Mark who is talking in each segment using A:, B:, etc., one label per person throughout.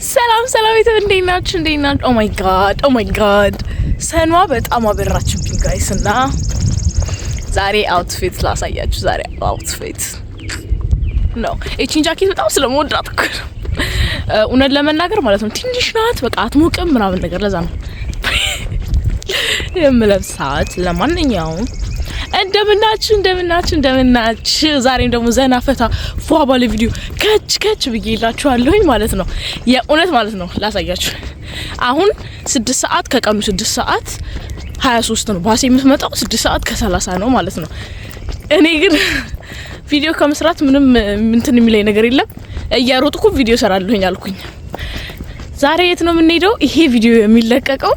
A: ሰላም እንዴት ናችሁ? ኦ ማይ ጋድ ሰኗ በጣም አበራችብኝ ጋይስ እና ዛሬ አውትፊት ላሳያችሁ። ዛሬ አውትፊት ነው። እቺን ጃኬት በጣም ስለምወዳት እኮ እውነት ለመናገር ማለት ነው ትንሽ ናት፣ በቃ አትሞቅም ምናምን ነገር ለዛ ነው የምለብሳት። ለማንኛውም እንደምናችሁ ዛሬም ደግሞ ዘና ፈታ ፏ ባለ ቪዲዮ ከች ብዬላችኋለሁኝ ማለት ነው። የእውነት ማለት ነው ላሳያችሁ። አሁን 6 ሰዓት ከቀኑ 6 ሰዓት 23 ነው። ባሴ የምትመጣው 6 ሰዓት ከ30 ነው ማለት ነው። እኔ ግን ቪዲዮ ከመስራት ምንም እንትን የሚለኝ ነገር የለም። እያሮጥኩ ቪዲዮ ሰራለሁኝ አልኩኝ። ዛሬ የት ነው የምንሄደው? ይሄ ቪዲዮ የሚለቀቀው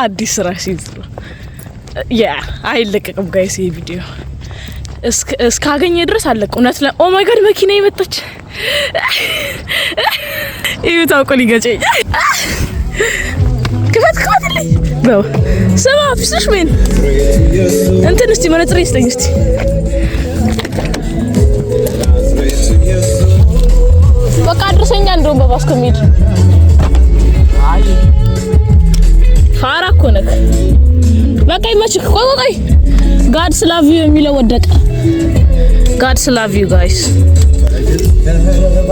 A: አዲስ ስራ ሲይዝ ነው። አይለቀቅም ጋይስ። ይሄ ቪዲዮ እስካገኘ ድረስ አለቀ። እውነት ኦ ማይ ጋድ መኪና የመጣች ይሄ ታውቆ ሊገጨኝ ክፈትልኝ ነው ሰማ ፍስሽ ምን እንትን እስቲ መነጽር ይስጠኝ እስቲ። በቃ አድርሰኛ እንደውም በባስ ከሚሄድ ፋራ እኮ ነህ። በቃ ይመችህ። ቆይ ጋድስ ላቭ ዩ የሚለው ወደቀ። ጋድስ ላቭ ዩ ጋይስ።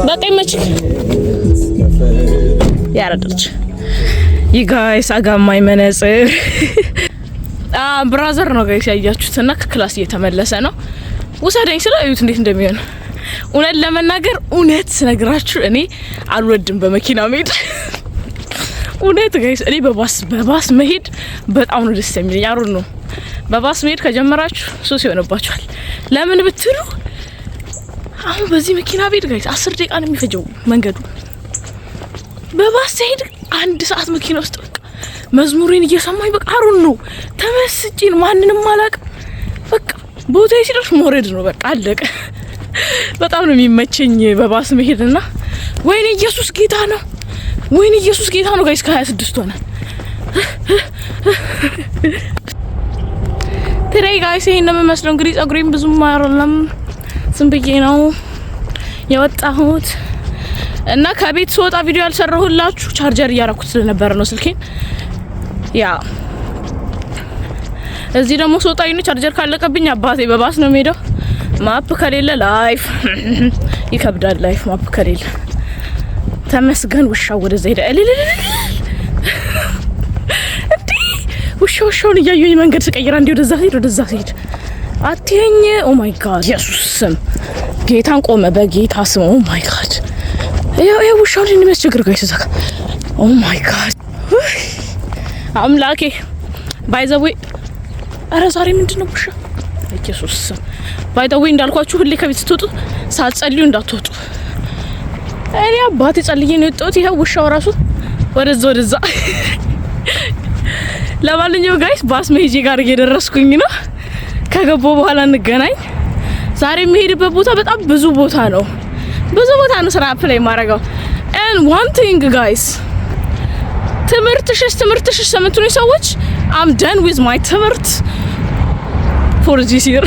A: በቃ ይመችህ። ያረደች ዩ ጋይስ አጋማይ መነጽር ብራዘር ነው ጋይስ ያያችሁትና ከክላስ እየተመለሰ ነው። ውሰደኝ ስለ እዩት እንዴት እንደሚሆን። እውነት ለመናገር እውነት ስነግራችሁ እኔ አልወድም በመኪና መሄድ። እውነት ጋይስ እኔ በባስ መሄድ በጣም ነው ደስ የሚለኝ። አሩን ነው በባስ መሄድ ከጀመራችሁ ሱስ ይሆንባችኋል። ለምን ብትሉ አሁን በዚህ መኪና ቤት ጋይስ 10 ደቂቃ ነው የሚፈጀው መንገዱ። በባስ ሄድ 1 ሰዓት መኪና ውስጥ በቃ መዝሙሬን እየሰማኝ በቃ አሩን ነው ተመስጪን ማንንም አላውቅም። በቃ ቦታዬ ሲደርስ መውረድ ነው በቃ አለቀ። በጣም ነው የሚመቸኝ በባስ መሄድና ወይኔ ኢየሱስ ጌታ ነው ጋይስ። ከ26 ሆነ ትሬይ ጋይስ። ይሄን ነው የምመስለው እንግዲህ። ጸጉሬም ብዙም አይደለም ዝም ብዬ ነው የወጣሁት እና ከቤት ስወጣ ቪዲዮ ያልሰራሁላችሁ ቻርጀር እያረኩት ስለነበረ ነው ስልኬን። ያ እዚህ ደግሞ ስወጣ ይሄን ቻርጀር ካለቀብኝ አባቴ በባስ ነው የምሄደው። ማፕ ከሌለ ላይፍ ይከብዳል። ላይፍ ማፕ ከሌለ ተመስገን። ውሻው ወደዛ ሄደ። እንዴ ውሻውን እያየኝ መንገድ ስቀይራ እንዴ ወደዛ ሄድ አትየኝ። ኦ ማይ ጋድ ኢየሱስ ስም ጌታን ቆመ። በጌታ ስም ኦ ማይ ጋድ ይሄ ውሻው ልጅ የሚያስቸግር ጋይስ ዘካ። ኦ ማይ ጋድ አምላኬ ባይ ዘ ዌይ። ኧረ ዛሬ ምንድነው ውሻ ኢየሱስ ስም። ባይ ዘ ዌይ እንዳልኳችሁ ሁሌ ከቤት ስትወጡ ሳትጸልዩ እንዳትወጡ። እኔ አባቴ ጸልዬ ነው የወጣሁት። ይሄ ውሻው ራሱ ወደዛ። ለማንኛውም ጋይስ ባስ መሄጄ ጋር እየደረስኩኝ ነው። ከገባው በኋላ እንገናኝ። ዛሬ የሚሄድበት ቦታ በጣም ብዙ ቦታ ነው ስራ አፕላይ ማረጋው። and one thing guys ትምህርትሽ ሰምቱኝ ሰዎች I'm done with my ትምህርት for this year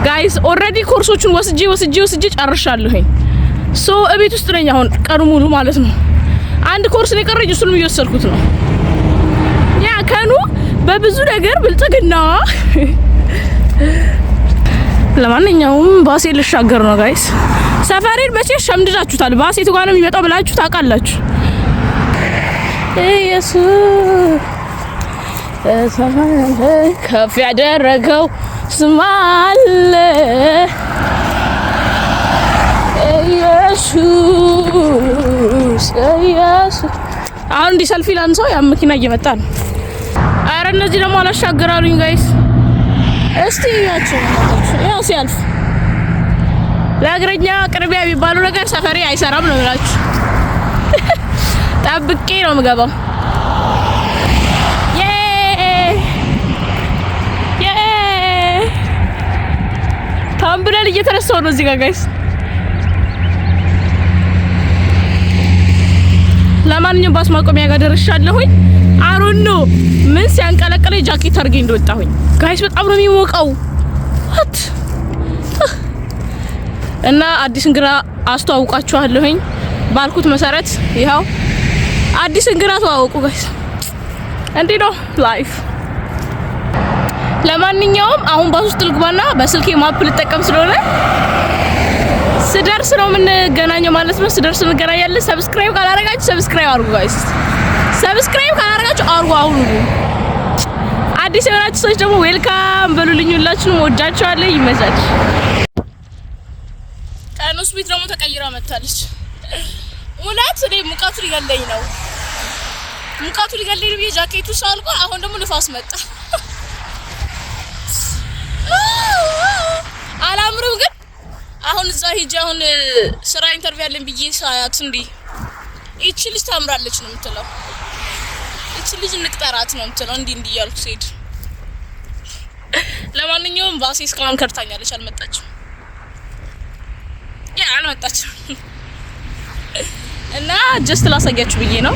A: guys already ኮርሶቹን ወስጄ ጨርሻለሁኝ። ሶ እቤት ውስጥ ነኝ አሁን ቀኑ ሙሉ ማለት ነው። አንድ ኮርስ ነው የቀረኝ፣ እሱንም እየወሰድኩት ነው። ያ ከኑ በብዙ ነገር ብልጽግና። ለማንኛውም ባሴ ልሻገር ነው ጋይስ። ሰፈሬን መቼ ሸምድዳችሁታል? ባሴ የቱ ጋር ነው የሚመጣው ብላችሁ ታውቃላችሁ። ኢየሱስ ከፍ ያደረገው ስም አለ። ኢየሱስ አሁን እንዲህ ሰልፊ ላንሳው ያ መኪና እየመጣ ነው። አረ እነዚህ ደግሞ አላሻገራሉኝ ጋይስ። እስቲ ያው ሲያልፍ ለእግረኛ ቅርቢያ የሚባሉ ነገር ሰፈሬ አይሰራም ነው ብላችሁ ጠብቄ ነው የምገባው። ታምብለል እየተነሳው ነው እዚህ ጋር ጋይስ። ለማንኛውም ባስ ማቆሚያ ጋር ደርሻለሁኝ። አሮን ነው ምን ሲያንቀለቀለ ጃኬት አርጌ እንደወጣሁኝ ጋይስ። በጣም ነው የሚሞቀው። እና አዲስ እንግዳ አስተዋውቃችኋለሁኝ ባልኩት መሰረት ይሄው አዲስ እንግዳ ተዋውቁ ጋይስ። እንዴ ነው ላይፍ። ለማንኛውም አሁን ባስ ውስጥ ልግባና በስልኬ ማፕ ልጠቀም ስለሆነ ስደርስ ነው የምንገናኘው ማለት ነው። ስደርስ እንገናኛለን። ሰብስክራይብ ካላረጋችሁ ሰብስክራይብ አድርጉ ጋይስ። ሰብስክራይብ ካላረጋችሁ አድርጉ አሁን። አዲስ የሆናችሁ ሰዎች ደግሞ ዌልካም በሉልኝ። ሁላችሁንም ወዳችኋለሁ። ይመቻች። ቀኑስ ቤት ደግሞ ተቀይራ መጣለች። እውነት እኔ ሙቀቱ ሊገለኝ ነው። ሙቀቱ ሊገለኝ ነው። የጃኬቱ ሳልቆ አሁን ደግሞ ንፋስ መጣ። አላምሩም ግን አሁን እዛ ሂጅ አሁን ስራ ኢንተርቪው ያለን ብዬ ሳያት እንዴ እቺ ልጅ ታምራለች ነው የምትለው። እቺ ልጅ እንቅጠራት ነው የምትለው። እንዲ እያልኩ ስሄድ ለማንኛውም ባሴ እስካሁን ከርታኛለች፣ አልመጣችም። አልመጣችም እና ጀስት ላሳያችሁ ብዬ ነው።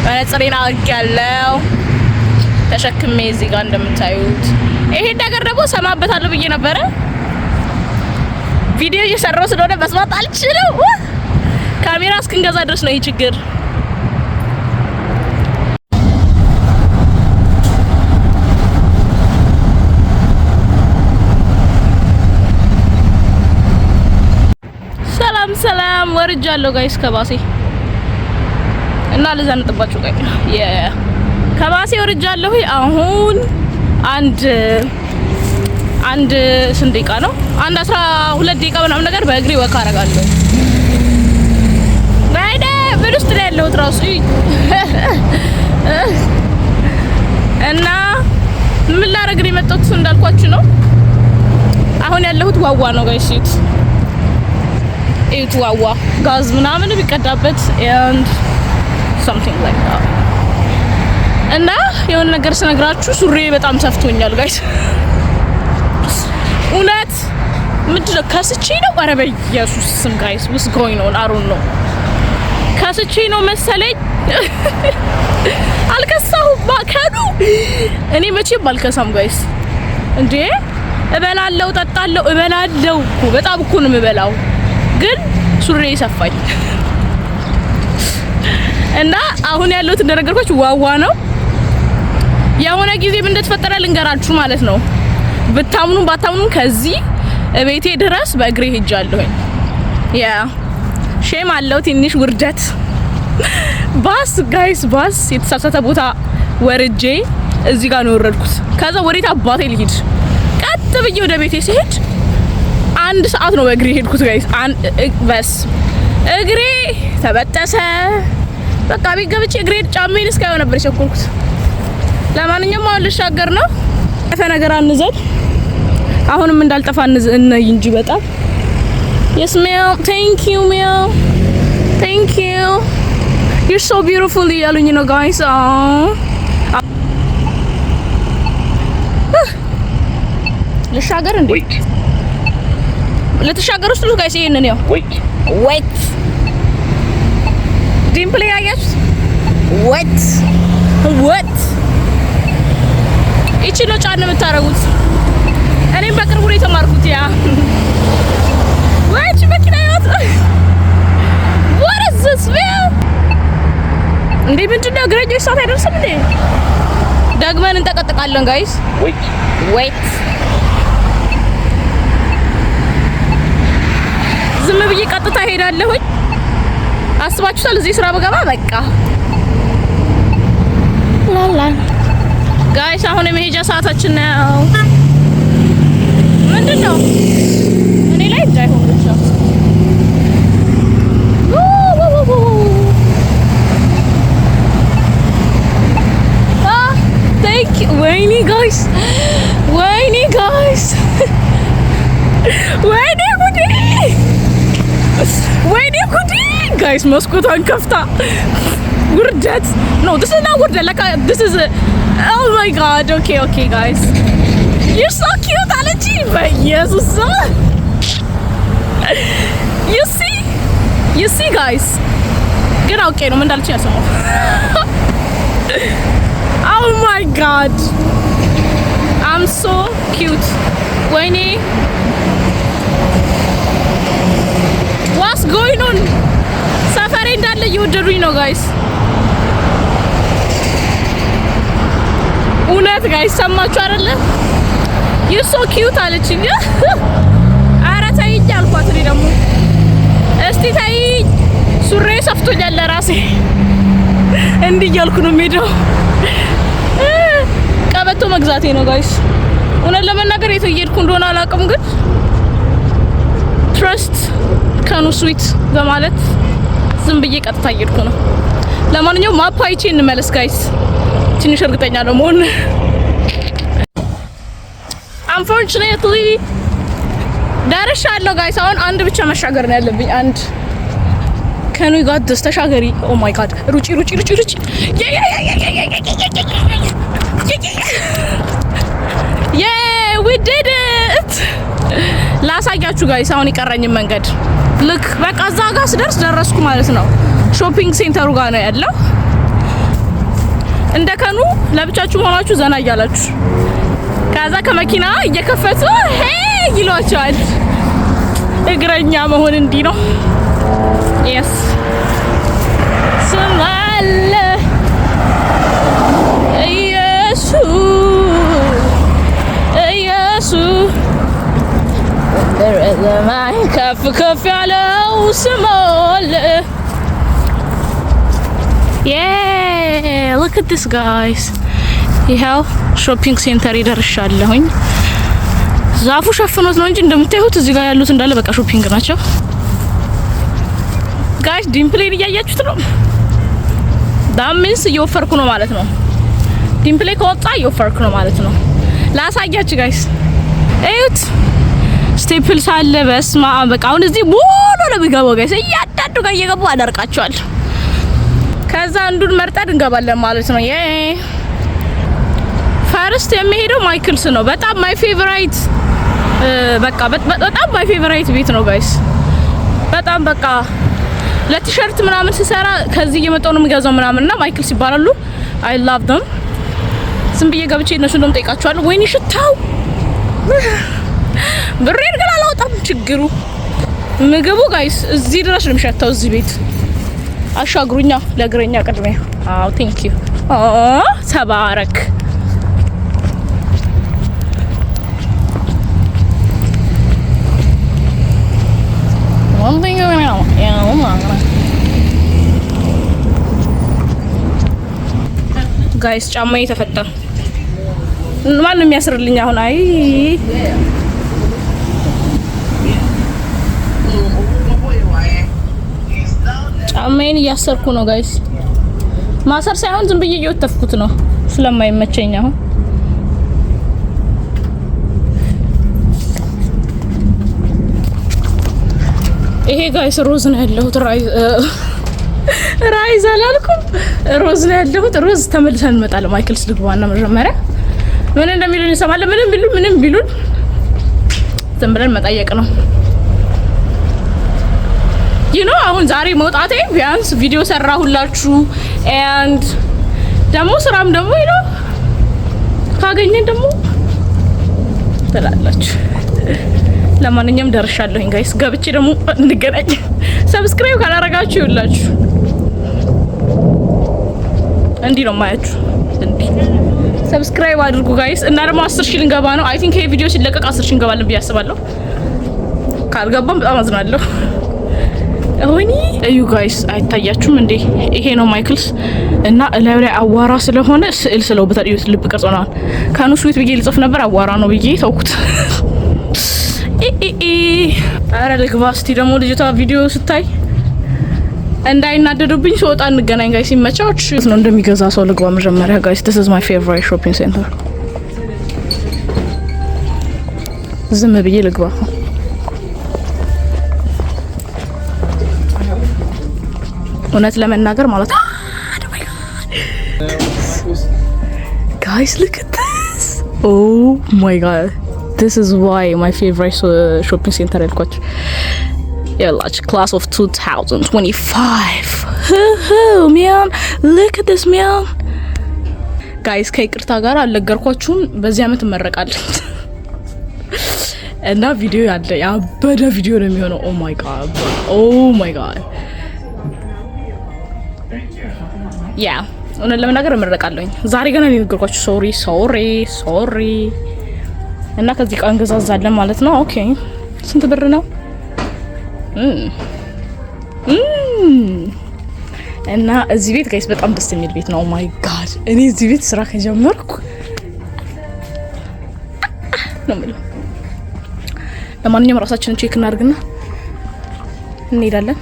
A: መነጽሬን አድርጌያለሁ ተሸክሜ እዚህ ጋር እንደምታዩት። ይሄ ነገር ደግሞ ሰማበታለሁ ብዬ ነበረ። ቪዲዮ እየሰራሁ ስለሆነ መስማት አልችልም። ካሜራ እስክንገዛ ድረስ ነው ይሄ ችግር። ሰላም ወርጃለሁ ጋይስ ከባሴ እና ለዛ ነጥባችሁ ጋር ከባሴ ወርጃለሁ። አሁን አንድ ስንት ደቂቃ ነው? 12 ደቂቃ ምናምን ነገር በእግሬ ወክ አደርጋለሁ። ባይደ ምን ውስጥ ላይ ያለሁት ራሱ እና ምን ላደርግ ነው የመጣሁት እንዳልኳችሁ ነው። አሁን ያለሁት ዋዋ ነው ጋይስ። እዩት ዋዋ ጋዝ ምናምን ቢቀዳበት and something like that። እና የሆነ ነገር ስነግራችሁ ሱሪ በጣም ሰፍቶኛል ጋይስ። እውነት ምንድነው ከስቼ ነው? ኧረ በኢየሱስ ስም ጋይስ what's going on? I don't know። ከስቼ ነው መሰለኝ። አልከሳሁም ማከዱ። እኔ መቼም አልከሳም ጋይስ። እንዴ እበላለሁ፣ ጠጣለሁ፣ እበላለሁ እኮ በጣም እኮ ነው የምበላው፣ ግን ሱሪ ይሰፋኝ። እና አሁን ያለሁት እንደነገርኳችሁ ዋዋ ነው። የሆነ ጊዜ ምን እንደተፈጠረ ልንገራችሁ ማለት ነው። ብታምኑ ባታምኑ ከዚህ ቤቴ ድረስ በእግሬ ሄጃለሁኝ። ሼም አለው ትንሽ ውርደት። ባስ ጋይስ ባስ የተሳሳተ ቦታ ወርጄ እዚህ ጋር ነው ወረድኩት። ከዛ ወዴት አባቴ ልሂድ? ቀጥ ብዬ ወደ ቤቴ ሲሄድ 1 ሰዓት ነው በእግሬ ሄድኩት ጋይስ። በስ እግሬ ተበጠሰ። በቃ ቢገብቼ እግሬ ጫሜን እስካየው ነበር የቸኮልኩት። ለማንኛውም አሁን ልሻገር ነው። አፈ ነገር አንዘል አሁንም እንዳልጠፋ እንይ እንጂ በጣም yes ma'am thank you ma'am thank you you're so beautiful ያሉኝ ነው ጋይስ። ልሻገር እንዴ? ለተሻገሩ ሁሉ ጋይስ ይሄንን ነው wait ዲምፕሊ ያያችሁት what እቺ ነው ጫን የምታረጉት። እኔም በቅርቡ ነው የተማርኩት። ያ ወይች መኪና ያወጣ what is this man እንዴ ምንድነው? እግረኞች ሰዓት አይደርስም እንዴ? ደግመን እንጠቀጥቃለን ጋይስ። wait ዝም ብዬ ቀጥታ ሄዳለሁኝ። አስባችሁታል? እዚህ ስራ በገባ በቃ ላላ ጋይስ። አሁን የመሄጃ ሰዓታችን ነው። ምንድነው እኔ ላይ እንዳይሆን ብቻ thank you። ወይኔ ጋይስ ወይኔ ጉዴ ጋይስ። መስኮቷን ከፍታ ውርደት no this is not ውርደት like this is oh my god okay guys you're so cute አለች በኢየሱስ you see guys ግን አውቄ ነው ምን እንዳለች ያሰማው oh my god I'm so cute ወይኔ እየወደዱኝ ነው ጋይስ። እውነት ጋይስ ሰማችሁ አይደለ? you so cute አለችኝ። ኧረ ተይኝ አልኳት። እኔ ደግሞ እስቲ ተይኝ ሱሬ ሰፍቶኛል ለራሴ እንዲህ እያልኩ ነው የምሄደው። ቀበቶ መግዛቴ ነው ጋይስ። እውነት ለመናገር የት እየሄድኩ እንደሆነ አላውቅም፣ ግን ትረስት ከኑ ስዊት በማለት ዝም ብዬ ቀጥታ እየሄድኩ ነው። ለማንኛውም ማፕ አይቼ እንመለስ ጋይስ። ትንሽ እርግጠኛ ለመሆን unfortunately ደርሻለሁ ጋይስ። አሁን አንድ ብቻ መሻገር ነው ያለብኝ። አንድ ከኑ ጋር ተሻገሪ። ኦ ማይ ጋድ ሩጪ ሩጪ ሩጪ ሩጪ we did it ላሳያችሁ ጋይስ። አሁን ይቀረኝም መንገድ ልክ በቃ እዛ ጋር ስደርስ ደረስኩ ማለት ነው። ሾፒንግ ሴንተሩ ጋር ነው ያለው። እንደ ከኑ ለብቻችሁ ሆናችሁ ዘና እያላችሁ ከዛ ከመኪና እየከፈቱ ሄይ ይሏቸዋል። እግረኛ መሆን እንዲህ ነው። yes ስማለ ኢየሱስ ለማይ ከፍ ከፍ ያለው ስሞል look at this guys። ይሄው ሾፒንግ ሴንተር ይደርሻለሁኝ። ዛፉ ሸፍኖት ነው እንጂ እንደምታዩት እዚህ ጋር ያሉት እንዳለ በቃ ሾፒንግ ናቸው ጋይስ። ዲምፕሌን እያያችሁት ነው። ዳምንስ እየወፈርኩ ነው ማለት ነው። ዲምፕሌ ከወጣ እየወፈርኩ ነው ማለት ነው። ላሳያችሁ ጋይስ እዩት። ስቴፕልስ አለ። በስማ በቃ አሁን እዚህ ሙሉ ነው የሚገባው ጋይስ። እያዳዱ ጋር እየገቡ አደርቃቸዋል። ከዛ አንዱን መርጠን እንገባለን ማለት ነው። ፈርስት የሚሄደው ማይክልስ ነው። በጣም ማይ ፌቨራይት በቃ በጣም ማይ ፌቨራይት ቤት ነው ጋይስ። በጣም በቃ ለቲሸርት ምናምን ሲሰራ ከዚህ እየመጣው ነው የሚገዛው ምናምንና ማይክልስ ይባላሉ። አይ ላቭ them። ዝም ብዬ ገብቼ እነሱን ደም ጠይቃቸዋለሁ። ወይኔ ሽታው ብሬን ግን አላወጣም። ችግሩ ምግቡ ጋይስ እዚህ ድረስ ነው የሚሸታው። እዚህ ቤት አሻግሩኛ ለእግረኛ ቅድሚያ። አዎ ቴንክ ዩ ተባረክ። ጋይስ ጫማዬ ተፈታ። ማን የሚያስርልኝ አሁን? አይ ጫማዬን እያሰርኩ ነው ጋይስ። ማሰር ሳይሆን ዝም ብዬ እየወተፍኩት ነው ስለማይመቸኝ አሁን። ይሄ ጋይስ ሮዝ ነው ያለሁት። ራይዝ አላልኩም፣ ሮዝ ነው ያለሁት። ሮዝ ተመልሰን እንመጣለን። ማይክልስ ልግባና መጀመሪያ ምን እንደሚሉን እንሰማለን። ምንም ቢሉን ዝም ብለን መጠየቅ ነው። አሁን ዛሬ መውጣቴ ቢያንስ ቪዲዮ ሰራሁላችሁ and ደግሞ ስራም ደግሞ ካገኘን ደግሞ ትላላችሁ። ለማንኛውም ደርሻለሁኝ ጋይስ። ገብቼ ደግሞ እንገናኝ። ሰብስክራይብ ካላረጋችሁ ይውላችሁ እንዲህ ነው ማያችሁ። እንዲህ ሰብስክራይብ አድርጉ ጋይስ። እና ደግሞ 10 ሺህ ልንገባ ነው። አይ ቲንክ ይሄ ቪዲዮ ሲለቀቅ 10 ሺህ እንገባለን ብዬ አስባለሁ። ካልገባም በጣም አዝናለሁ። አሁን እዩ ጋይስ አይታያችሁም እንዴ? ይሄ ነው ማይክልስ እና እላዩ ላይ አዋራ ስለሆነ ስዕል ስለውበታል። እዩ ልብ ቅርጽ ነው። ካኑ ስዊት ብዬ ልጽፍ ነበር አዋራ ነው ብዬ ተውኩት። አረ ልግባ እስቲ። ደግሞ ልጅቷ ቪዲዮ ስታይ እንዳይናደዱብኝ ስወጣ እንገናኝ ጋይስ። ይመቻችሁ ነው እንደሚገዛ ሰው ልግባ መጀመሪያ ጋይስ። this is my favorite shopping center። ዝም ብዬ ልግባ። እውነት ለመናገር ማለት ነው guys, look at this. Oh my god, this is why my favorite shopping center ያልኳችሁ ያላችሁ class of 2025. man, look at this man guys. ከይቅርታ ጋር አልነገርኳችሁም በዚህ አመት እመረቃለሁ እና ቪዲዮ ያለ ያበደ ቪዲዮ ነው የሚሆነው። oh my god ያ እውነት ለመናገር እመረቃለሁኝ። ዛሬ ገና ነገርኳችሁ። ሶሪ እና ከዚህ ቃን ገዛዛለን ማለት ነው። ኦኬ ስንት ብር ነው? እና እዚህ ቤት ጋይስ በጣም ደስ የሚል ቤት ነው። ኦ ማይ ጋድ እኔ እዚህ ቤት ስራ ከጀመርኩ ነው የምለው። ለማንኛውም ራሳችንን ቼክ እናድርግና እንሄዳለን።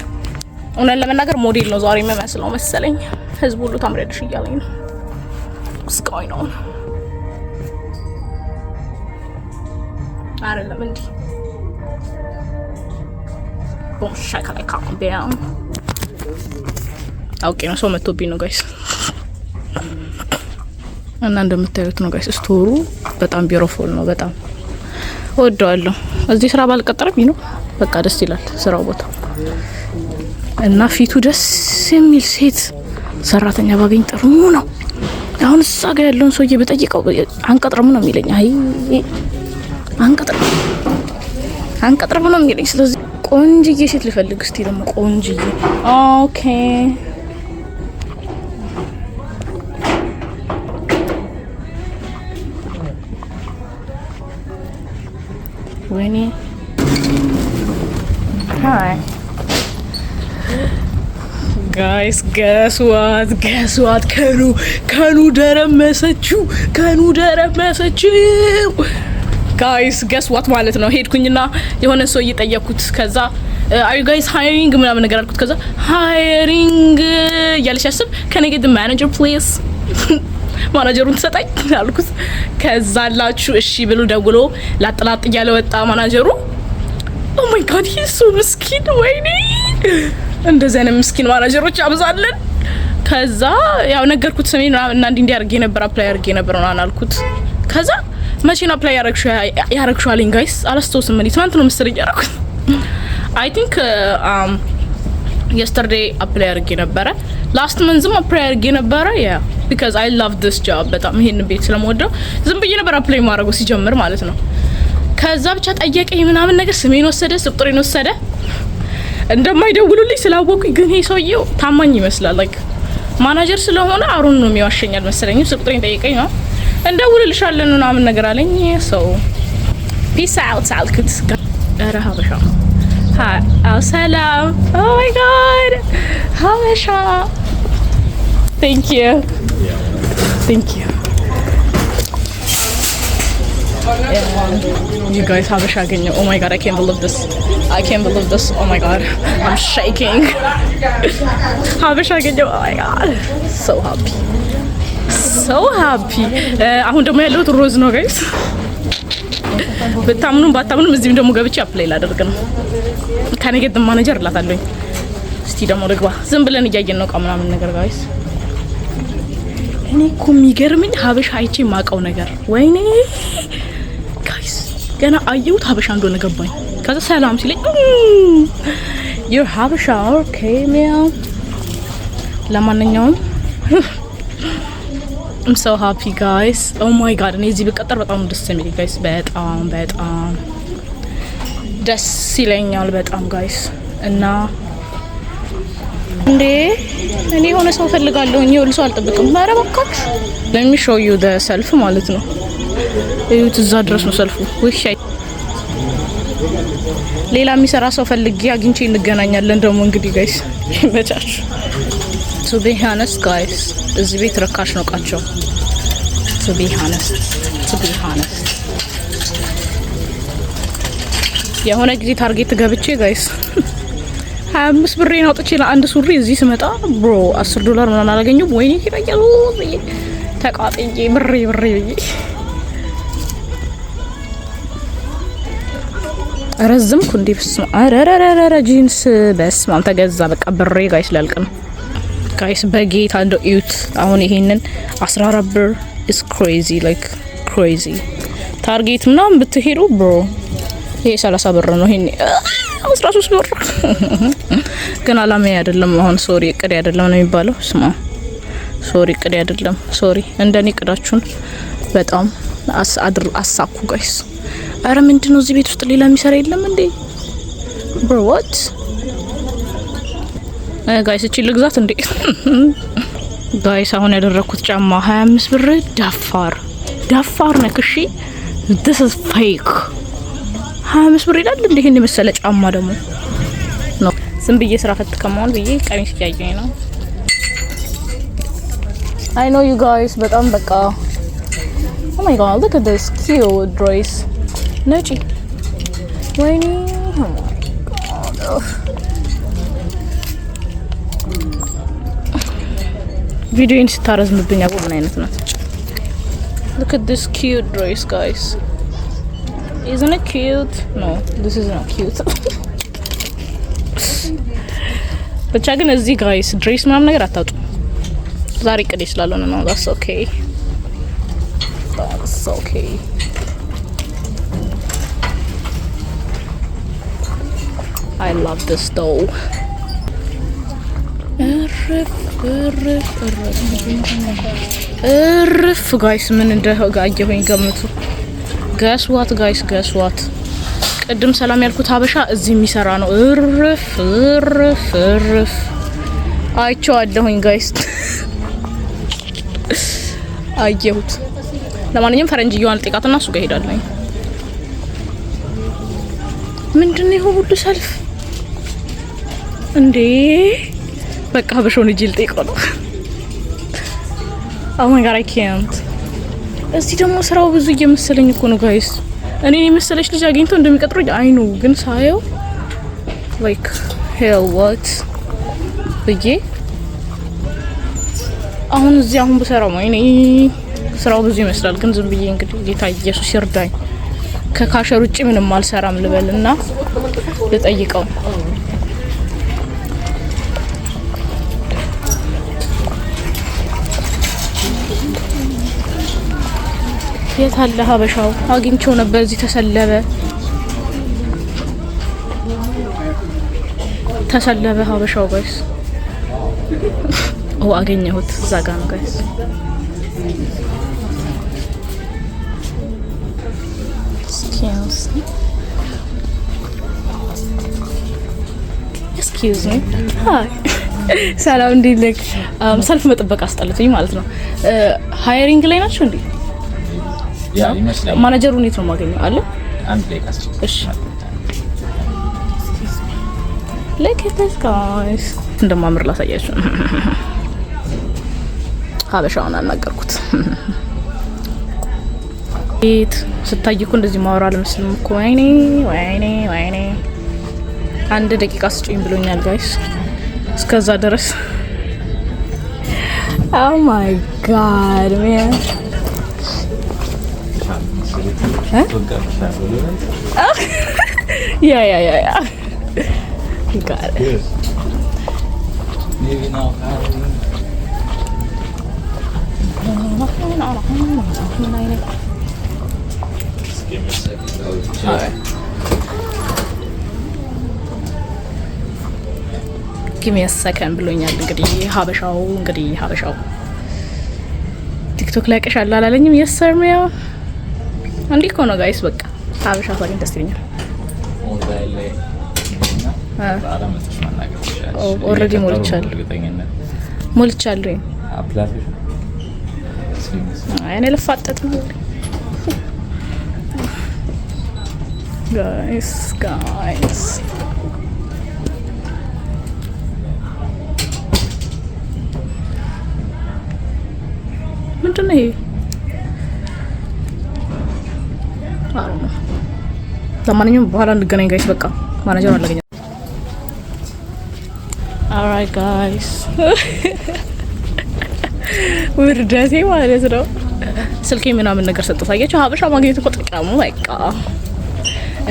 A: እውነት ለመናገር ሞዴል ነው ዛሬ የሚመስለው መሰለኝ። ህዝቡ ሁሉ ታምሪያለሽ እያለኝ ነው። እስካሁን ነው አይደለም እንዴ? ቦሻካ ላይ ካምቢያም አውቄ ነው ሰው መጥቶብኝ ነው ጋይስ። እና እንደምታዩት ነው ጋይስ ስቶሩ በጣም ቢዩቲፉል ነው። በጣም ወደዋለሁ። እዚህ ስራ ባልቀጠረም ነው በቃ ደስ ይላል ስራው ቦታ እና ፊቱ ደስ የሚል ሴት ሰራተኛ ባገኝ ጥሩ ነው። አሁን እዛ ጋር ያለውን ሰውዬ በጠይቀው አንቀጥረም ነው የሚለኝ። አይ አንቀጥረም ነው የሚለኝ። ስለዚህ ቆንጅዬ ሴት ልፈልግ እስቲ ደግሞ ቆንጅዬ። ኦኬ ወይኔ ሃይ ጋይስ guess what ከኑ ደረመሰችው ጋይስ guess what ማለት ነው። ሄድኩኝና የሆነ ሰው እየጠየቅኩት ከዛ are you guys hiring ምናምን ነገር አልኩት። ከዛ hiring ያለሽ ያስብ can I get the manager please ማናጀሩን ተሰጣኝ አልኩት። ከዛ አላችሁ እሺ ብሎ ደውሎ ላጥላጥ እያለ ወጣ ማናጀሩ። ኦ ማይ ጋድ he's so ምስኪን ወይኔ እንደዚህ አይነት ምስኪን ማናጀሮች አብዛለን። ከዛ ያው ነገርኩት ስሜን እና እንዲህ አድርጌ ነበር አፕላይ አድርጌ ነበር እና አልኩት። ከዛ መቼ ነው አፕላይ ያረግሽው አለኝ። ጋይስ አላስተውስም እኔ ትናንት ነው መሰለኝ ያረኩት። አይ ቲንክ yesterday አፕላይ አድርጌ ነበር። ላስት መንዝም አፕላይ አድርጌ ነበር። ያ because I love this job በጣም ይሄን ቤት ስለምወደው ዝም ብዬ ነበር አፕላይ ማድረግ ሲጀምር ማለት ነው። ከዛ ብቻ ጠየቀኝ ምናምን ነገር ስሜን ወሰደ፣ ቁጥሬን ወሰደ። እንደማይደውሉልኝ ስላወቁኝ ግን ይሄ ሰውዬው ታማኝ ይመስላል። ላይክ ማናጀር ስለሆነ አሩን ነው የሚዋሸኛል መሰለኝ። ቁጥሬን ጠየቀኝ ነው እንደውልልሻለን ምናምን ነገር አለኝ። so peace out አልኩት። ኧረ ሀበሻ ሰላም oh my god ሀበሻ thank you you guys ሀበሻ አገኘሁ። oh my god I can't believe this oh my god I'm shaking ሀበሻ አገኘሁ oh my god so happy አሁን ደግሞ ያለሁት ሮዝ ነው ጋይስ። በታምኑም ባታምኑም እዚህም ደግሞ ገብቼ አፕላይ ላደርግ ነው። ካኔ ጌት ማኔጀር ላታለኝ። እስቲ ደግሞ ልግባ። ዝም ብለን እያየን ነው ምናምን ነገር ጋይስ። እኔ እኮ የሚገርመኝ ሀበሻ አይቼ ማቀው ነገር ወይኔ ጋይስ ገና አየሁት ሀበሻ እንደሆነ ገባኝ። ከዛ ሰላም ሲለኝ you're ሀበሻ okay man ለማንኛውም I'm so happy guys oh my god እኔ እዚህ በቀጠር በጣም ደስ የሚል guys በጣም ደስ ይለኛል በጣም guys እና እንዴ እኔ ሆነ ሰው ፈልጋለሁ እኔ ሁሉ ሰው አልጠብቅም። ኧረ እባክህ let me show you the self ማለት ነው። እዩት እዛ ድረስ ነው ሰልፉ። ወይሽ ሌላ የሚሰራ ሰው ፈልጌ አግኝቼ እንገናኛለን ደግሞ እንግዲህ ጋይስ ይመቻችሁ። to be honest guys እዚህ ቤት ረካሽ ነው ቃቸው to be honest የሆነ ጊዜ ታርጌት ገብቼ ጋይስ 25 ብሬን አውጥቼ ለአንድ ሱሪ እዚህ ስመጣ ብሮ $10 ምናምን አላገኘሁም። ወይኔ ይረኛል ተቃጥዬ ብሬ ረዝምኩ እንዴ በስመ አረረረረ ጂንስ በስመ አብ ተገዛ በቃ ብሬ ጋይስ ላልቅ ነው ጋይስ በጌታ እንደው እዩት። አሁን ይሄንን 14 ብር is crazy like crazy ታርጌት ምናምን ብትሄዱ ብሮ ይሄ 30 ብር ነው። ይሄን 13 ብር ግን አላማዬ አይደለም። አሁን ሶሪ እቅድ አይደለም ነው የሚባለው። ስማ ሶሪ እቅድ አይደለም። ሶሪ እንደኔ እቅዳችሁን በጣም አሳኩ ጋይስ። አረ ምንድነው እዚህ ቤት ውስጥ ሌላ የሚሰራ የለም እንዴ? bro what ጋይስ እቺ ልግዛት እንዴ? ጋይስ አሁን ያደረኩት ጫማ 25 ብር። ዳፋር ነክ። እሺ this is fake 25 ብር ይላል እንዴ? ይሄን የመሰለ ጫማ ደግሞ ነው። ዝም ብዬ ስራ ፈት ከመሆን ብዬ ቀሚስ እያየኝ ነው። I know you guys በጣም በቃ oh my god look at this cute dress ነጭ ወይኔ oh my god ቪዲዮን ስታረዝምብኝ አቦ ምን አይነት ናት? Look at this cute dress guys. Isn't it cute? No, this is not cute. ብቻ ግን እዚህ ጋይስ ድሬስ ምናምን ነገር አታውጡ። ዛሬ ቅዴ ስላልሆነ ነው። that's okay. I love this though. እርፍ ጋይስ ምን እንደጋየሁኝ ገምቱ። guess what guys guess what ቅድም ሰላም ያልኩት ሀበሻ እዚህ የሚሰራ ነው። እርፍ አይቼዋለሁኝ ጋይስ አየሁት። ለማንኛውም ፈረንጅየዋን ልጠይቃትና እሱ ጋር ሄዳለሁ። ምንድነው ይሄ ሁሉ ሰልፍ እንዴ? በቃ ሀበሻውን እጅ ልጠይቀው ነው። oh my god I can't። እዚህ ደግሞ ስራው ብዙ እየመሰለኝ እኮ ነው ጋይስ። እኔ የመሰለች ልጅ አግኝተው እንደሚቀጥሩኝ አይ ነው፣ ግን ሳየው like hell what ብዬ አሁን እዚህ አሁን በሰራው ነው። እኔ ስራው ብዙ ይመስላል፣ ግን ዝም ብዬ እንግዲህ ጌታ ኢየሱስ ይርዳኝ ከካሸር ውጪ ምንም አልሰራም ልበልና ልጠይቀው። የታለ ሀበሻው? አግኝቼው ነበር እዚህ ተሰለበ ሀበሻው ጋይስ። ኦ አገኘሁት፣ እዛ ጋር ነው ጋይስ። excuse me hi ሰላም እንዲልክ ሰልፍ መጠበቅ አስጠልቶኝ ማለት ነው። ሃይሪንግ ላይ ናቸው እንዴ? ያ ይመስላል። ማኔጀሩ እንዴት ነው ማገኘው? አለ አንድ ላይ ካስች። እሺ look at this guys እንደማምር ላሳያችሁ። ሀበሻውን አናገርኩት። እት ስታይኩ እንደዚህ ማወራ ለምስልም እኮ ወይኔ አንድ ደቂቃ ስጪኝ ብሎኛል ጋይስ። እስከዛ ድረስ oh my god man yeah you got it. Yes. Maybe now give me a second. Alright. give me a second ብሎኛል። እንግዲህ ሀበሻው ቲክቶክ ላይ ቀሻላ አላለኝም። yes sir ሚያ እንዴ እኮ ነው ጋይስ። በቃ ሀበሻ ታሪክ ደስ ይለኛል። ሞባይል ላይ ባላመጥሽ ማናገር ይችላል። ኦሬዲ ሞልቻለሁ አፕሊኬሽን እኔ ለፋጠጥ ነው ጋይስ ምንድነው ይሄ? ለማንኛውም በኋላ እንገናኝ ጋይስ። በቃ ማኔጀር አላገኘም። alright guys ውርደቴ ማለት ነው። ስልኬ ምናምን ነገር ሰጥቶ አያችሁ። ሀበሻ ማግኘት እኮ ጥቅሙ በቃ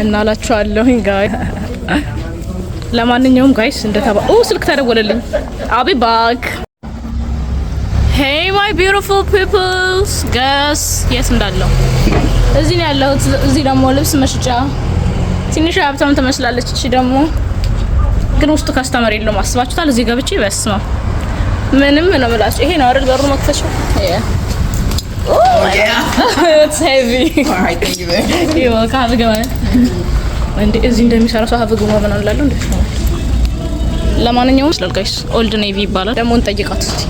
A: እናላችኋለሁኝ ጋይስ። ለማንኛውም ጋይስ ስልክ ተደወለልኝ። I'll be back. Hey my beautiful peoples guys yes እንዳለው እዚህ ነው ያለሁት። እዚህ ደግሞ ልብስ መሽጫ ትንሽ ሀብታም ተመስላለች። እቺ ደግሞ ግን ውስጡ ካስተመር የለውም። አስባችሁታል? እዚህ ገብቼ በስማ ምንም ነው የምላችሁ። ይሄ ነው አይደል በሩ መክፈቻው? Oh yeah it's heavy. All right thank you very much. ይኸው ካፍገማ እንዴ እዚህ እንደሚሰራ ሰው ሀፍገማ ምናምን ላለው እንዴ ለማንኛውም ስለልጋይስ ኦልድ ኔቪ ይባላል። ደግሞ እንጠይቃት እስቲ።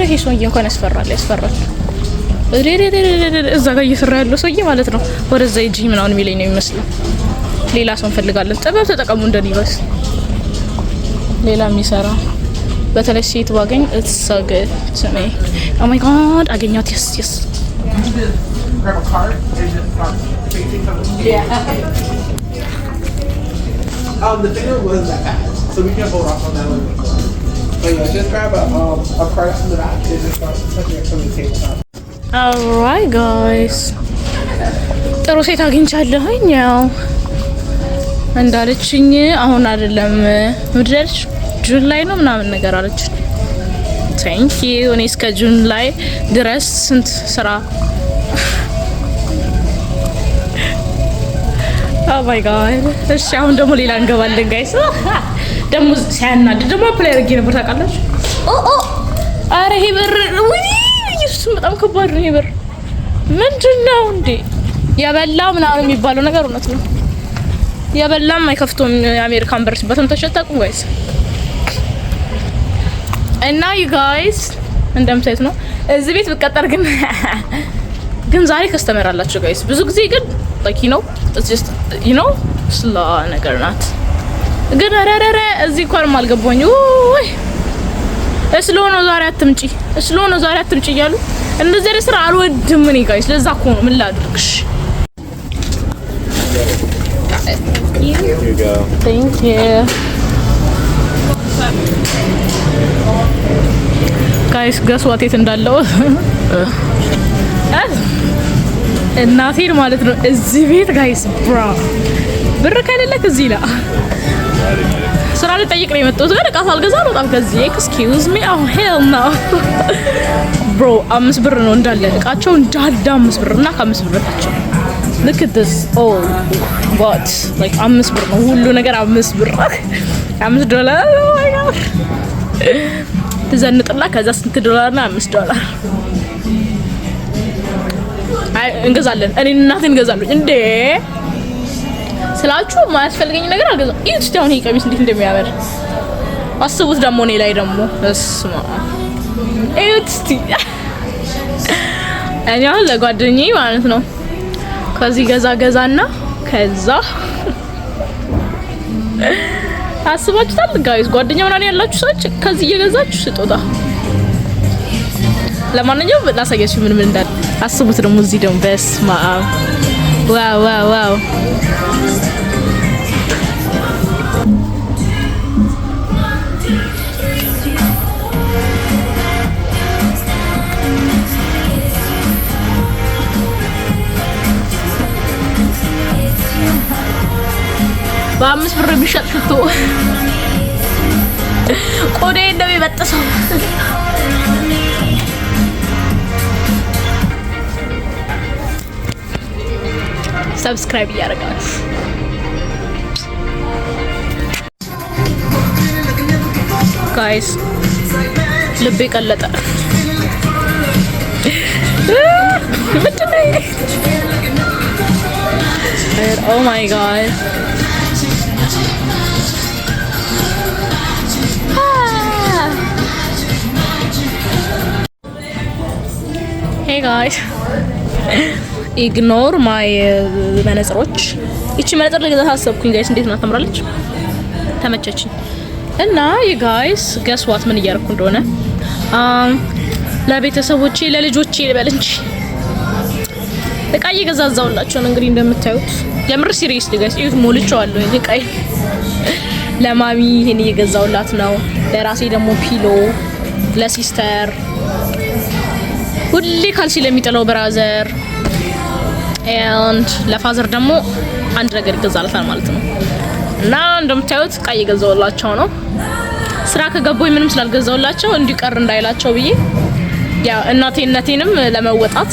A: ይሄ ሰውዬ እንኳን ያስፈራል። እዛ ጋር እየሰራ ያለው ሰውዬ ማለት ነው ወደዛ ሂጂ ምናምን የሚለኝ ነው የሚመስለው። ሌላ ሰው እንፈልጋለን። ጥበብ ተጠቀሙ እንደኔ በስ ሌላ የሚሰራ በተለይ ሴት ባገኝ it's so good to me. Oh my god አገኛት። yes grab a card and yeah
B: the thing wasn't that bad so we can hold off on that one but yeah just grab a card from the back and just start touching it from the table.
A: alright guys ጥሩ ሴት አግኝቻለሁኝ። ያው እንዳለችኝ አሁን አይደለም ምድረች ጁን ላይ ነው ምናምን ነገር አለች። ቴንክ ዩ እኔ እስከ ጁን ላይ ድረስ ስንት ስራ ኦ ማይ ጋድ። እሺ አሁን ደግሞ ሌላ እንገባለን ጋይስ። ደግሞ ሲያናድ ደግሞ ፕሌየር ጌም ነበር ታውቃላችሁ። አረ ይሄ ብር ወይ ኢየሱስ በጣም ከባድ ነው። ይሄ ብር ምንድነው እንዴ? ያበላ ምናምን የሚባለው ነገር እውነት ነው። ያበላም አይከፍቶም የአሜሪካን ብር በተም ተሸጣቁም ጋይስ። እና ዩ ጋይስ እንደምታዩት ነው እዚህ ቤት ብቀጠር ግን ዛሬ ከስተመር አላችሁ ጋይስ። ብዙ ጊዜ ግን like you know it's just you know ስላ ነገር ናት። ግን አረረረ እዚህ እንኳን ማልገባኝ ወይ እስሎኖ ዛሬ አትምጪ እያሉ እንደዚህ አይነት ስራ አልወድም እኔ ጋይስ። ለዛ እኮ ነው ምን ላድርግሽ።
C: Here you go.
A: Thank you. Guys, guess what it እንዳለው እናቴን ማለት ነው እዚህ ቤት ጋይስ ብራ ብር ከሌለክ እዚህ ላ ስራ ልጠይቅ ነው የመጣሁት። ግን እቃ ሳልገዛ ነው በጣም ከዚህ excuse me oh hell no bro 5 ብር ነው እንዳለ እቃቸው እንዳለ 5 ብር እና ከ5 ብር ታቸው look at this oh what like 5 ብር ነው ሁሉ ነገር 5 ብር $5 oh my god ተዘንጥላ ከዛ ስንት $1 እና $5 አይ እንገዛለን። እኔ እናቴን እንገዛለን እንዴ ስላችሁ ማያስፈልገኝ ነገር አልገዛም። እዩት አሁን ይሄ ቀሚስ እንዴት እንደሚያምር አስቡት። ደግሞ እኔ ላይ ደግሞ እስማ እዩት እስቲ እኔ አሁን ለጓደኛዬ ማለት ነው ከዚህ ገዛና ከዛ አስባችሁታል ጋይስ? ጓደኛ ምናምን ያላችሁ ሰዎች ከዚህ እየገዛችሁ ስጦታ። ለማንኛውም ላሳያችሁ ምን እንዳለ አስቡት። ደግሞ እዚህ ደግሞ በስማ ዋው በ5 ብር ቢሸጥ ሽቶ ቆዳዬ እንደሚበጥሰው ሰብስክራይብ ያደርጋችሁ ጋይስ። ልቤ ቀለጠ። ምንድነው? ኦ ማይ ጋድ ሄይ ጋይስ ኢግኖር ማይ መነጽሮች። እቺ መነጽር ለገዛ አሰብኩኝ ጋይስ። እንዴት ነው ታምራለች? ተመቸችኝ። እና ጋይስ ገስ ዋት ምን እያደረኩ እንደሆነ ለቤተሰቦቼ ለልጆቼ ልበል እንጂ እቃ እየገዛዛውላችሁ ነው እንግዲህ እንደምታዩት። የምር ሲሪየስሊ ጋይስ እዩት፣ ሞልቼዋለሁ እቃዬ። ለማሚ ይሄን እየገዛውላት ነው። ለራሴ ደግሞ ፒሎ፣ ለሲስተር ሁሌ ካልሲ ለሚጥለው ብራዘር and ለፋዘር ደግሞ አንድ ነገር ይገዛላታል ማለት ነው። እና እንደምታዩት እቃ እየገዛውላቸው ነው። ስራ ከገባኝ ምንም ስላልገዛውላቸው እንዲቀር እንዳይላቸው ብዬ ያ እናቴነቴንም ለመወጣት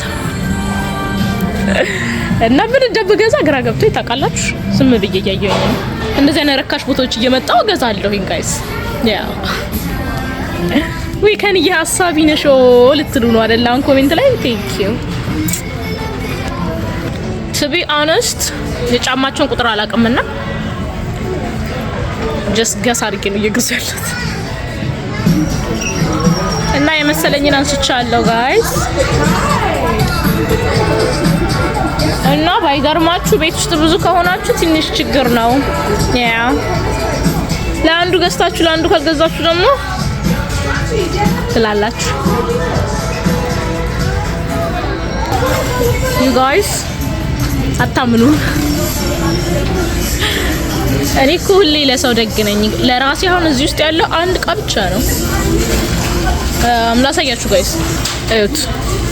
A: እና ምን እንደምገዛ ግራ ገብቶ ይታቃላችሁ። ስም ብዬ እያየሁኝ ነው። እንደዚህ አይነት ረካሽ ቦታዎች እየመጣው ገዛለሁኝ ጋይስ። ያ ዊከን የሀሳቢ ነሾ ልትሉ ነው አይደል? አሁን ኮሜንት ላይ ቴንክ ዩ to be honest የጫማቸውን ቁጥር አላውቅምና just ገስ አድርጌ ነው እየገዛሁ ያለሁት እና የመሰለኝን አንስቻለሁ ጋይስ እና ባይገርማችሁ ቤት ውስጥ ብዙ ከሆናችሁ ትንሽ ችግር ነው ያ ለአንዱ ገዝታችሁ ለአንዱ ካልገዛችሁ ደግሞ ትላላችሁ you guys አታምኑ እኔ እኮ ሁሌ ለሰው ደግ ነኝ ለራሴ አሁን እዚህ ውስጥ ያለው አንድ ዕቃ ብቻ ነው ላሳያችሁ ጋይስ እዩት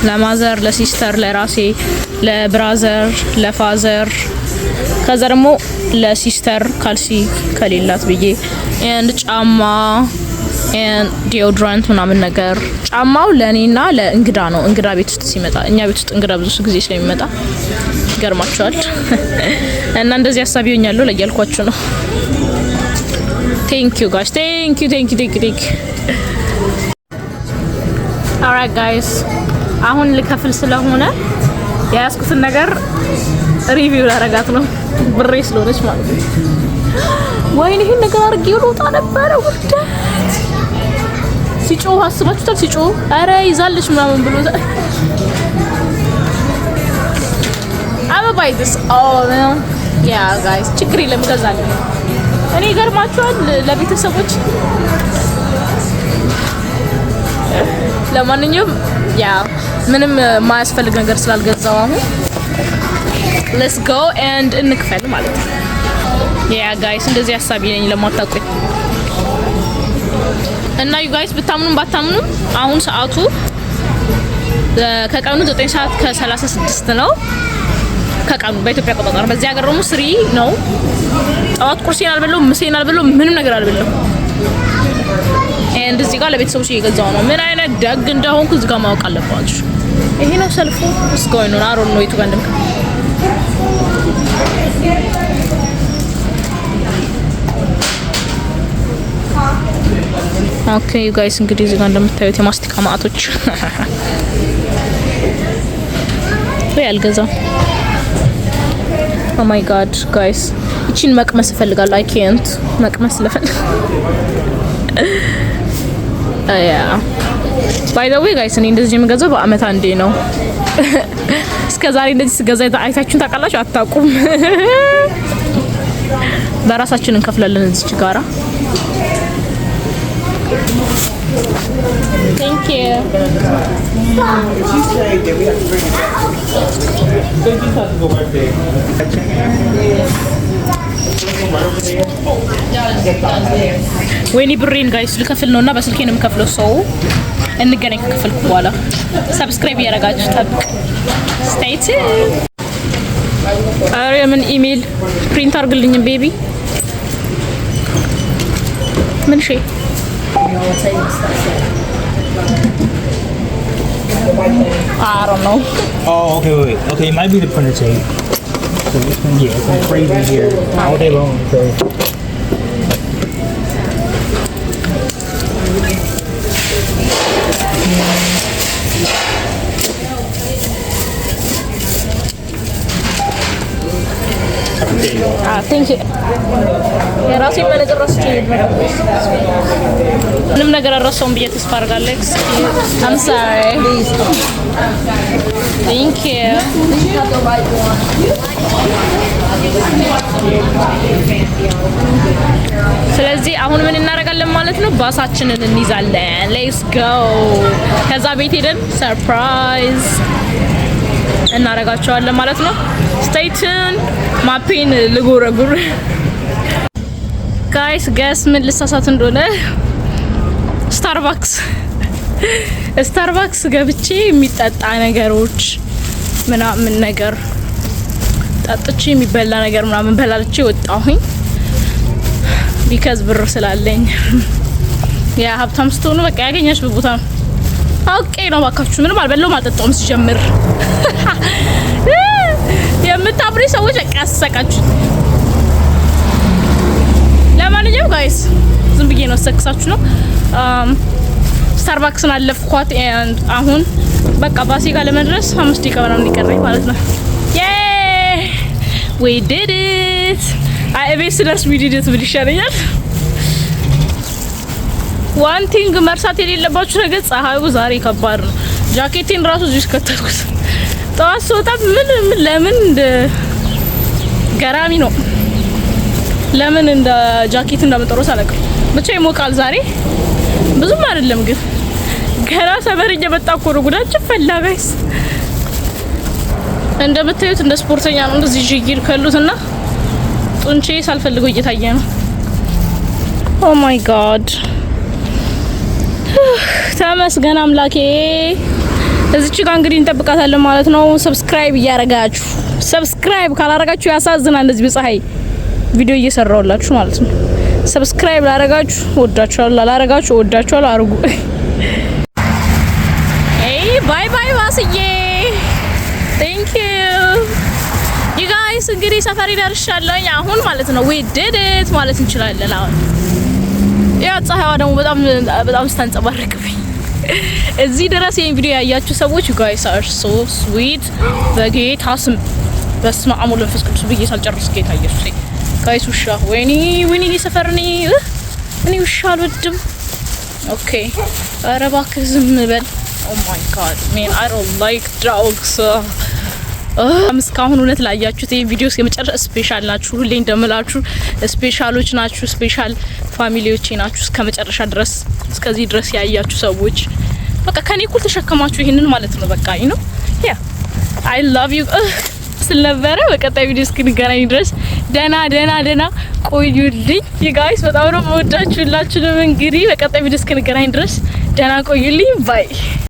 A: ለማዘር ለሲስተር ለራሴ ለብራዘር ለፋዘር ከዛ ደግሞ ለሲስተር ካልሲ ከሌላት ብዬ and ጫማ and deodorant ምናምን ነገር ጫማው ለኔና ለእንግዳ ነው እንግዳ ቤት ውስጥ ሲመጣ እኛ ቤት ውስጥ እንግዳ ብዙ ጊዜ ስለሚመጣ ገርማችኋል እና እንደዚህ አሳቢውኛለሁ ለያልኳችሁ ነው thank you guys thank you alright guys አሁን ልከፍል ስለሆነ ያስኩትን ነገር ሪቪው ላረጋት ነው ብሬ ስለሆነች ማለት ነው ወይኔ ይሄን ነገር አርጌው ልውጣ ነበር ውርደት ሲጮህ አስባችሁታል ሲጮህ አረ ይዛልሽ ምናምን ብሎታል አባባይስ ያ ጋይስ ችግር የለም ገዛለሁ እኔ ገርማችኋል ለቤተሰቦች ለማንኛውም ያ ምንም ማያስፈልግ ነገር ስላልገዛው አሁን let's go and እንክፈል ማለት ነው ያ ጋይስ እንደዚህ ሐሳቢ ነኝ ለማታውቁኝ እና you guys ብታምኑም ባታምኑም አሁን ሰዓቱ ከቀኑ 9 ሰዓት ከ36 ነው ከቀኑ በኢትዮጵያ አቆጣጠር በዚህ ሀገር ደግሞ 3 ነው ጠዋት ቁርሴን አልበላሁም ምሴን አልበላሁም ምንም ነገር አልበላሁም and እዚህ ጋር ለቤተሰቦች እየገዛው ነው ምን አይነት ደግ እንደሆንኩ እዚህ ጋር ማወቅ አለባችሁ ይሄ ነው ሰልፉ what's going on I don't know የቱ ጋር እንደምከ Okay, you guys እንግዲህ እዚህ ጋር እንደምታዩት የማስቲካ ማአቶች ወይ አልገዛም Oh my god guys እቺን መቅመስ እፈልጋለሁ I can't መቅመስ ለፈል yeah by the way guys እኔ እንደዚህ የምገዛው በአመት አንዴ ነው እስከዛሬ እንደዚህ ስገዛ አይታችሁን ታውቃላችሁ አታውቁም በራሳችን እንከፍላለን እዚህ ጋራ Thank you. ወይኔ ብሬን ጋይስ ልከፍል ነውና በስልኬ ነው የምከፍለው ሰው እንገናኝ ከከፈልኩ በኋላ ሰብስክራይብ ያደርጋችሁ ጠብቅ stay tuned አረ ምን ኢሜል ፕሪንት አርግልኝ ቤቢ ምን ሺ I don't know.
C: Oh, okay, wait. Okay, it might be the printer tape. So it's been, yeah, it's been crazy here all day long. So.
A: Thank you. የራሴ መነጽር ረስቼ ምንም ነገር አረሳውም ብዬ ተስፋ አደርጋለሁ I'm sorry Thank you ስለዚህ አሁን ምን እናደርጋለን ማለት ነው ባሳችንን እንይዛለን let's go ከዛ ቤት ሄደን ሰርፕራይዝ እናረጋቸዋለን ማለት ነው stay tuned ማፒን ልጎረጉር guys guess ምን ልሳሳት እንደሆነ ስታርባክስ ገብቼ የሚጠጣ ነገሮች ምናምን ነገር ጠጥቼ የሚበላ ነገር ምናምን በላልቼ ወጣሁኝ because ብር ስላለኝ ያ ሀብታም ስትሆኑ በቃ ያገኛሽ በቦታ ነው ኦኬ ነው ባካችሁ ምንም አልበላውም አልጠጣውም ሲጀምር የምታብሪ ሰዎች አቀሰቃችሁ ለማንኛውም ጋይስ ዝም ብዬ ነው ሰክሳችሁ ነው ስታርባክስን አለፍኳት and አሁን በቃ ባሴ ጋር ለመድረስ 5 ደቂቃ ምናምን ይቀረኝ ማለት ነው we did it I እቤት ስደርስ we did it ብል ይሻለኛል ዋን ቲንግ መርሳት የሌለባችሁ ነገር ፀሐዩ ዛሬ ከባድ ነው። ጃኬቴን ራሱ እዚህ ከተልኩት ጠዋት ስወጣ ለምን እንደ ገራሚ ነው። ለምን እንደ ጃኬት እንዳመጣው ሳላውቅም ብቻ ይሞቃል ዛሬ ብዙም አይደለም ግን ገና ሰበር እየመጣ እኮ ነው ጉዳችን ፈላ ጋይስ። እንደምታዩት እንደ ስፖርተኛ ነው እንደዚህ ጂጊር ከሉትና ጡንቼ ሳልፈልገው እየታየ ነው። ኦ ማይ ጋድ ተመስገን አምላኬ። እዚች ጋር እንግዲህ እንጠብቃታለን ማለት ነው። ሰብስክራይብ እያረጋችሁ ሰብስክራይብ ካላረጋችሁ ያሳዝናል። እንደዚህ በፀሐይ ቪዲዮ እየሰራውላችሁ ማለት ነው። ሰብስክራይብ ላረጋችሁ ወዳችኋለሁ፣ ላላረጋችሁ ወዳችኋለሁ አርጉ። ባይ ባይ ዋስዬ ቴንክ ዩ ጋይስ። እንግዲህ ሰፈሪ ደርሻለሁ አሁን ማለት ነው። we did it ማለት እንችላለን። አሁን ያ ፀሐይዋ ደግሞ በጣም ስታንጸባርቅብኝ እዚህ ድረስ ይሄን ቪዲዮ ያያችሁ ሰዎች you guys are so sweet። በጌታ ስም በስመ አብ ወወልድ ወመንፈስ ቅዱስ ብዬ ሳልጨርስ ጌታ ኢየሱስ ጋይስ ውሻ ወይኔ ሰፈርኒ እኔ ውሻ አልወድም። ኦኬ ኧረ እባክህ ዝም በል። Oh my god man I don't like dogs። እስካሁን እውነት ላያችሁት ይሄ ቪዲዮ እስከመጨረሻ ስፔሻል ናችሁ። ሁሌ እንደምላችሁ ስፔሻሎች ናችሁ። ስፔሻል ፋሚሊዎቼ ናችሁ። እስከመጨረሻ ድረስ እስከዚህ ድረስ ያያችሁ ሰዎች በቃ ከኔ እኩል ተሸከማችሁ ይሄንን ማለት ነው። በቃ you know yeah I love you ስለነበረ በቀጣይ ቪዲዮ እስክንገናኝ ድረስ ደና ቆዩልኝ you guys። በጣም ነው የምወዳችሁላችሁ። እንግዲህ በቀጣይ ቪዲዮ እስክንገናኝ ድረስ ደና ቆዩልኝ ባይ